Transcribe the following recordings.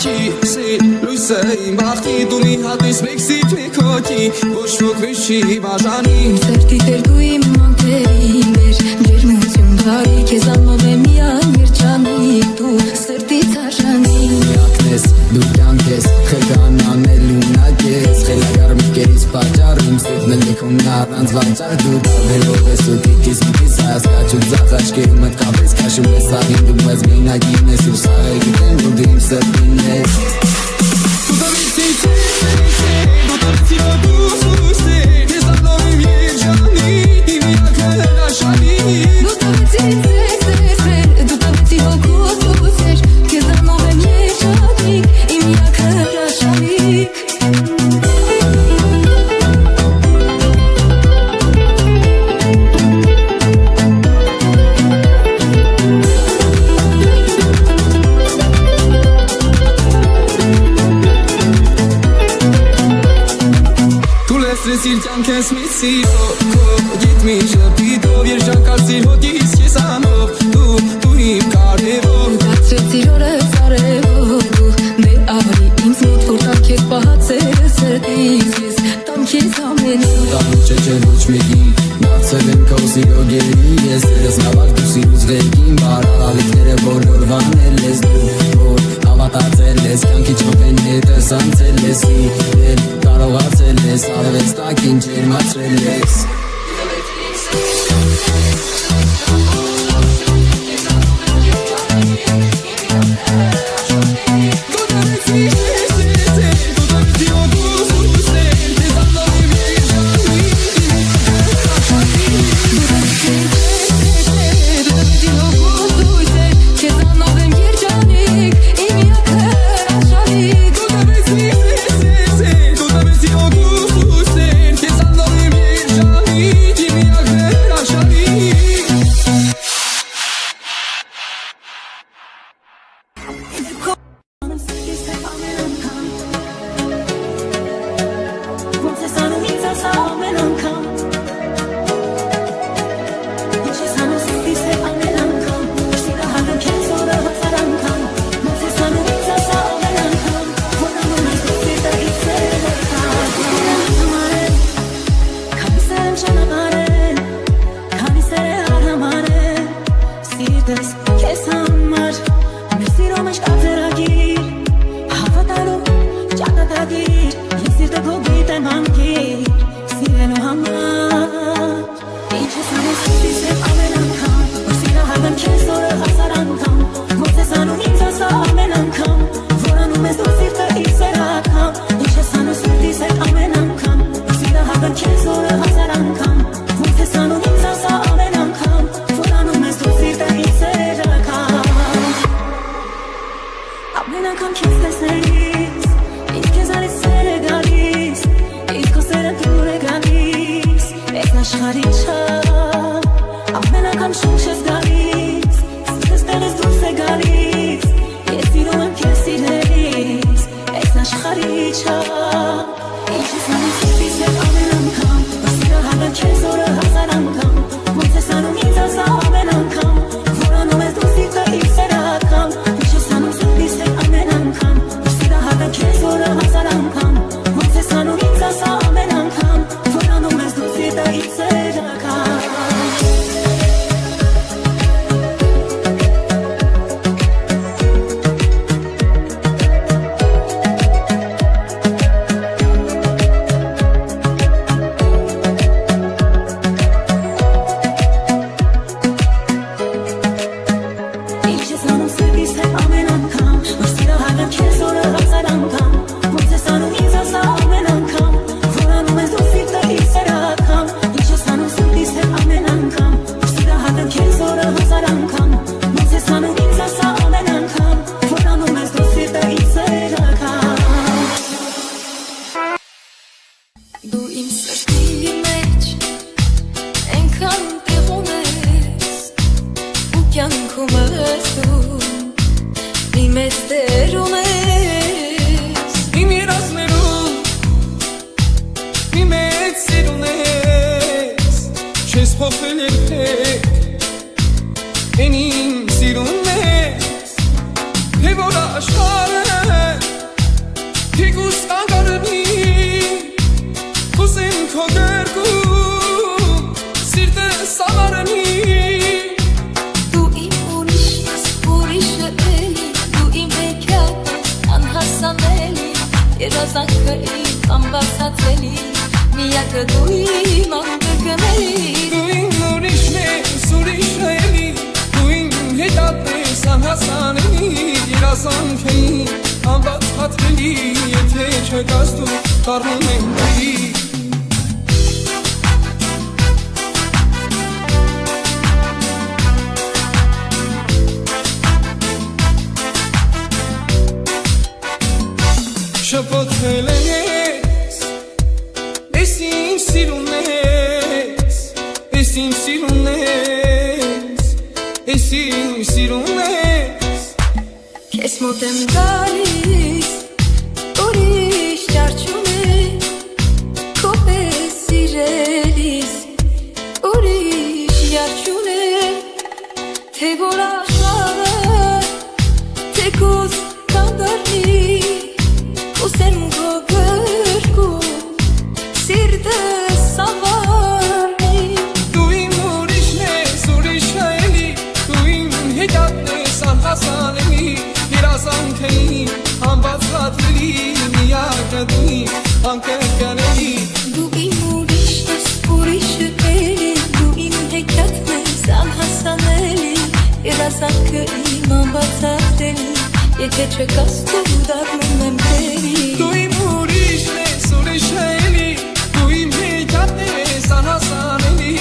կանչի լույսը իմ բախտի դու մի հատ ես մեկ սիթմիկ հոգի ոչ ոք վիշ չի բաժանի Սրտի տեր դու իմ մանքերի մեր ջերմություն բարի քեզ անով եմ միայն երջանիկ դու սրտից արժանի Միակն ես դու կյանք ես խելքան անելու ունակ ես խելագար մկերից պատճառ իմ սիրտն է լիքում առանց վաճառ դու տարբերով ես ու տիկիս մտիս հայասկաչու ձախ աչքերում մտ կապես կաշում ես աղին դու մեզ մենագին ես ու սաղը գիտեմ դու դիմ սրտին ես Դու տավիցի դու տավիցի ոգուս ես անով իմ երջանի իմ միակ հրաշանի Դու տավիցի դու տավիցի ոգուս քեզ անով եմ երջանիկ իմ միակ հրաշանիկ Սիր կյանքես մի սիրով գիտ մի շպիտով երջանկացիր հոտիս քեզ անով դու իմ կարևոր Դարձրեցիր օրս արևով դու դե ավելի ինձ մոտ որ տամ քեզ պահացել սրտից ես տամ քեզ ամենին Տանում չէ ոչ մեկին դարձել եմ քո սիրո գերի ես երես նավակ դու սիրուց ղեկին բարալիքները բոլոր վանել ես դու որ հավատացել ես կյանքի ճամպեն հետս անցել ես սիրել կարողացել ես արվեց տակին ջերմացրել ես երազանքը իմ անբացատրելի միակը դու իմ անկրկնելի Դու իմ ուրիշն ես, ուրիշ էլի Դու իմ հետատն ես անհասանելի Երազանքը իմ անբացատրելի Եթե չկաս դու դառնում եմ դերի Շփոթվել ես, ես իմ սիրուն ես, ես իմ սիրուն ես, ես իմ սիրուն ես Քեզ մոտ եմ գալիս, ուրիշ ճարչում է Քո պես սիրելիս, ուրիշ յարջուն է Թե որ աշխարհը, թեկուզ կանգնի Ուսեմ քո գրկում, սիրտս սավառնի Դու իմ ուրիշն ես, ուրիշ էլի Դու իմ հետատն ես անհասանելի Երազանքը իմ անբացատրելի Միակը դու իմ անկրկնելի Դու իմ ուրիշն ես, ուրիշը էլի Դու իմ հետատն ես անհասանելի Երազանքը իմ անբացատրելի Եթե չկաս դու դառնում եմ դերի Դու իմ ուրիշն ես, ուրիշ էլի Դու իմ հետատն ես անհասանելի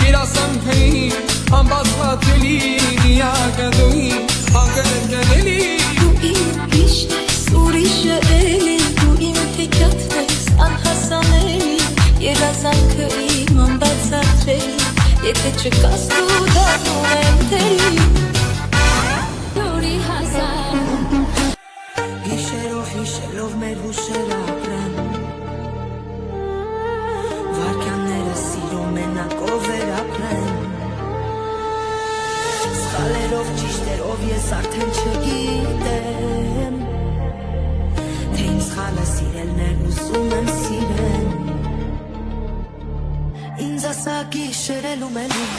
Երազանքը իմ անբացատրելի Միակը դու իմ անկրկնելի Դու իմ ուրիշն ես, ուրիշը էլի Դու իմ հետատն ես անհասանելի Երազանքը իմ անբացատրելի Եթե չկաս դու դառնում եմ դերի Հիշելով մեր հուշեր ապրեն Վարքյանները սիրում մենակով էր ապրեն Սխալերով ճիշտերով ես արդեն չգիտեմ Թե իմ սխալը սիրելներ ուզում եմ սիրեն Ինձ ասա գիշերելում էլում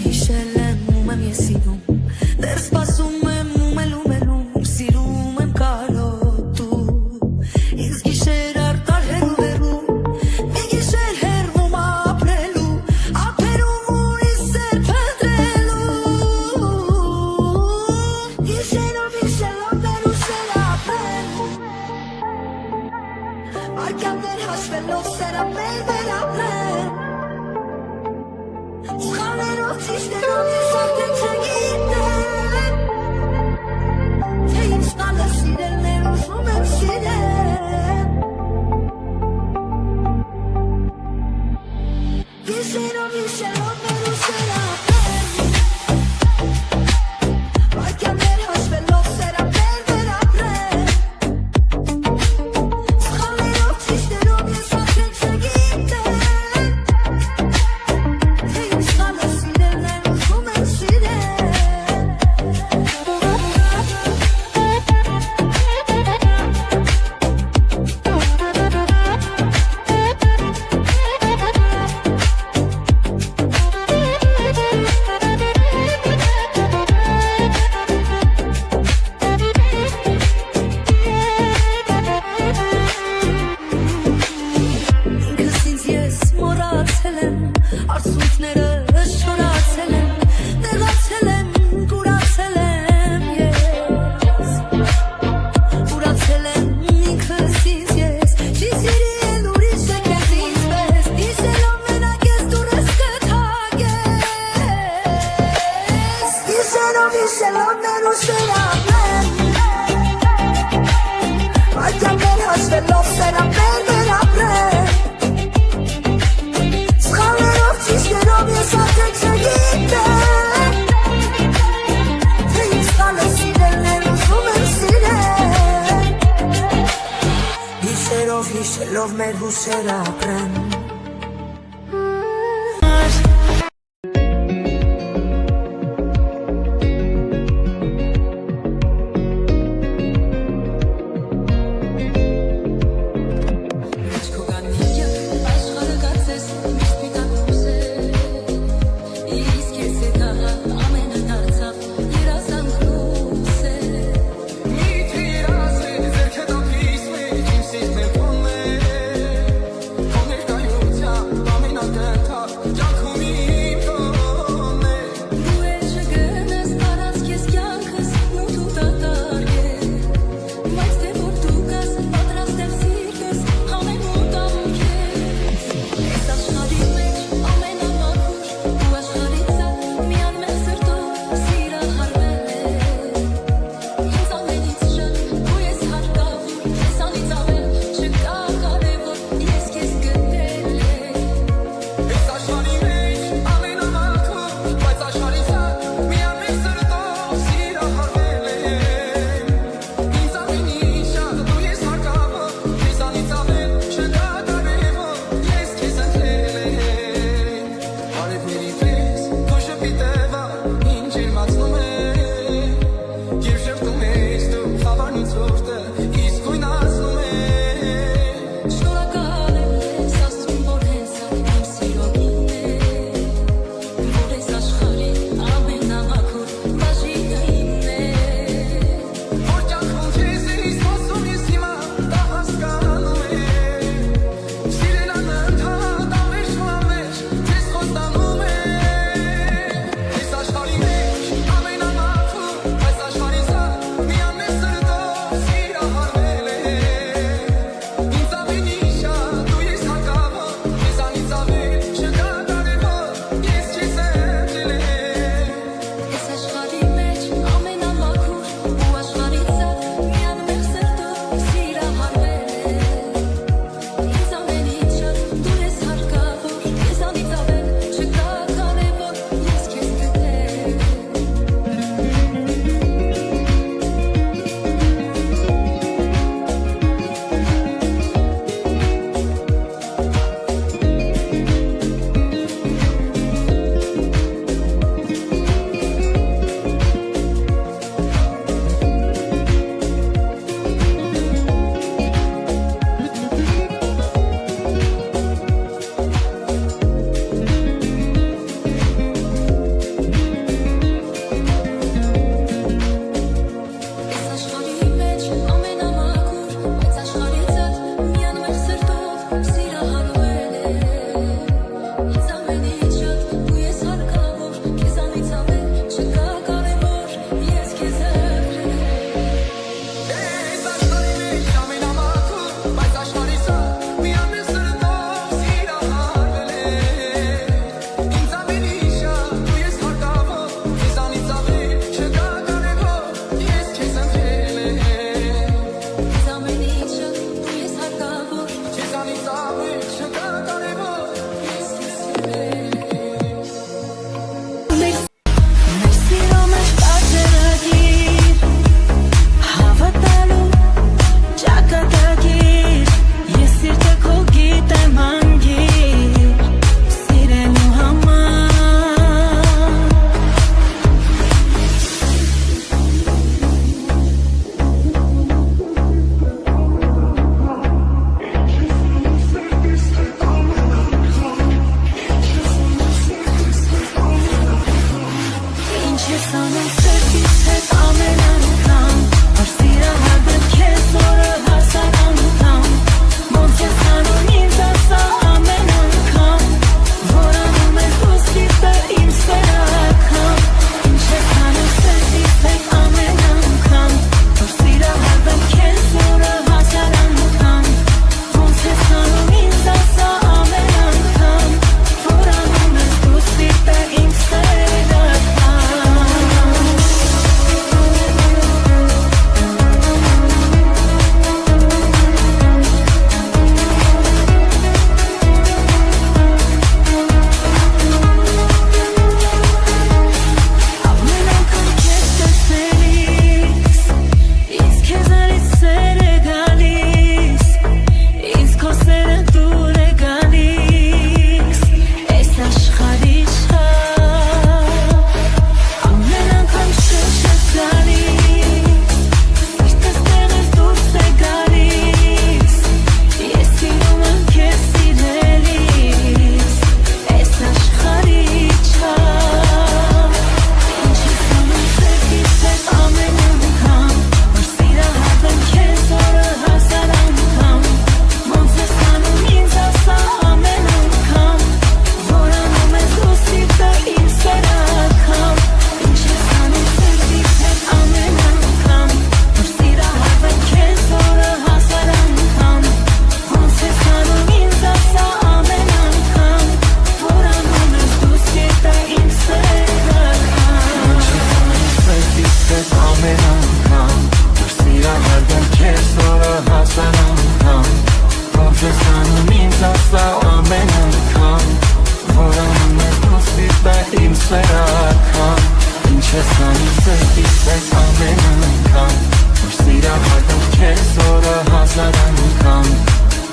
Հիշել եմ ում եմ ես սիրում Դեր սպասում եմ ում էլում Սիրում եմ կարով Հիշելով մեր հուշեր ապրեն Մի թիրաս է ձեր կետապիս մեջ իմ սիրտն ես անի սրտիս ես ամեն անգամ Որ սիրահարդող կեզ օրը հազար անգամ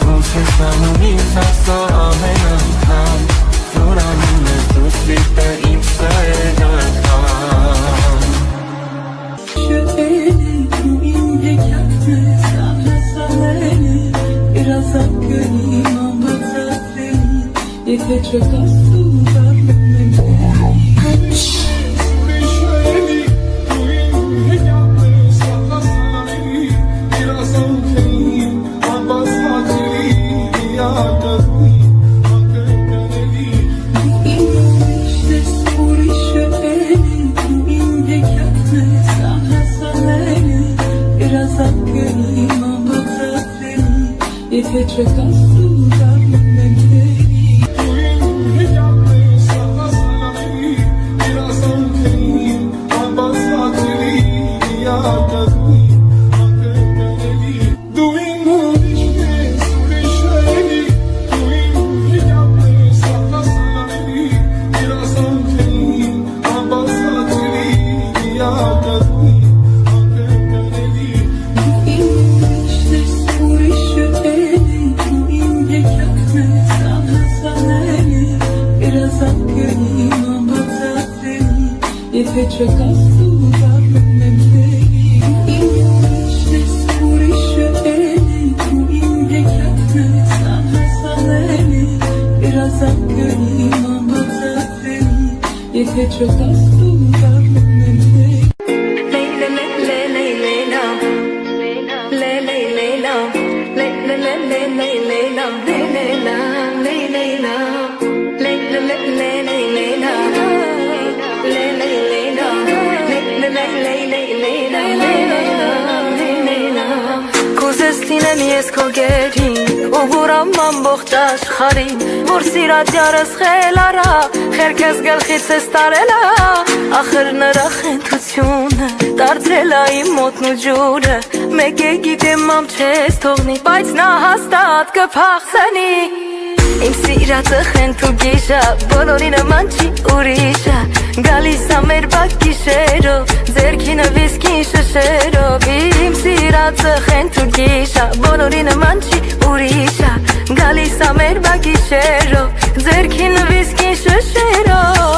Ոնց ես անում ինձ ասա ամեն անգամ Որ անում ես դու սիրտը իմ սերական Շեղելի դու իմ հեքիաթն ես Ահասանելի Երազանքը իմ ամբացածելի Եթե չկաս դու դառնում եմ Եթե չկաս դու դառնում եմ տերի Դու իմ հեքիաթն ես ահասանելի Երազանքը իմ ամբացածելի Միակը դու անկրկնելի Դու իմ ուրիշ ես ուրիշելի Դու իմ հեքիաթն ես ահասանելի Երազանքը իմ ամբացածելի Միակը դու Եթե չկաս դու դառնում եմ տերի Իմ ուրիշ ես ուրիշը էլի Դու իմ հեքիաթն ես ահասանելի Երազանքը իմ ամբացածելի Եթե չկաս դու դառնում եմ տերի Կուզեստին եմ ես քո գերին ու գուրամ ամբողջ աշխարհին որ սիրած յարս խելարա խերքես գլխից ես տարելա ախր նրա խենթությունը դարձրել է իմ մոտն ու ջուրը մեկ է գիտեմ ամ չես թողնի բայց նա հաստատ կփախցնի Իմ սիրածը խենթ ու գիշա բոլորի նման չի ուրիշա Գալիս ա մեր բակ գիշերով ձերքինը վիսկին շշերով Իմ սիրածը խենթ ու գիշա բոլորի նման չի ուրիշա Գալիս ա մեր բակ գիշերով ձերքինը վիսկին շշերով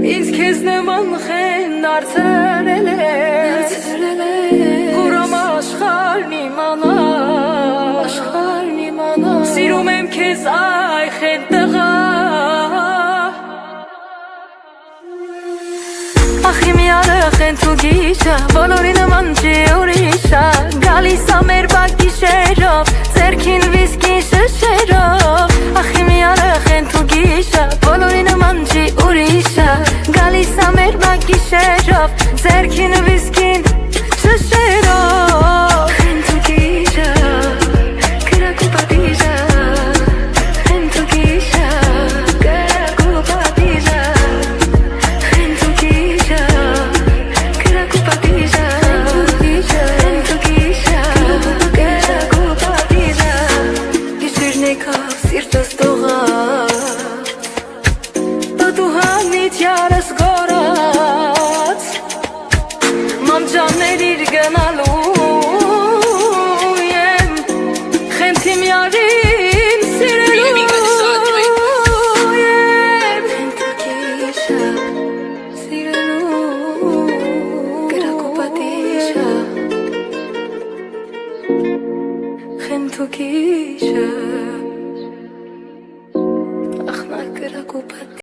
Ինձ քեզ նման խեն դարձրել ես Կուրամ աշխարհն իմանա Սիրում եմ քեզ այ խեն տղա Ախ իմ յարը խենթ ու գիշա բոլորի նման չի ուրիշա Գալիս ա մեր բակ գիշերով ձերքին վիսկին շշերով Ախ իմ յարը խենթ ու գիշա բոլորի նման չի ուրիշա Գալիս ա մեր բակ գիշերով ձերքին վիսկին շշերով Խենթ ու գիշա կրակ ու պատիժա Խենթ ու գիշա կրակ ու պատիժա Խենթ ու գիշա կրակ ու պատիժա Խենթ ու գիշա կրակ ու պատիժա Գիշերն եկավ սիրտս տողած Պատուհանից յարս գորած Մամջաններ իր գնալու եմ Խենթիմ յարին սիրելու եմ Խենթ ու գիշա սիրելու կրակ ու պատիժա Խենթ ու գիշա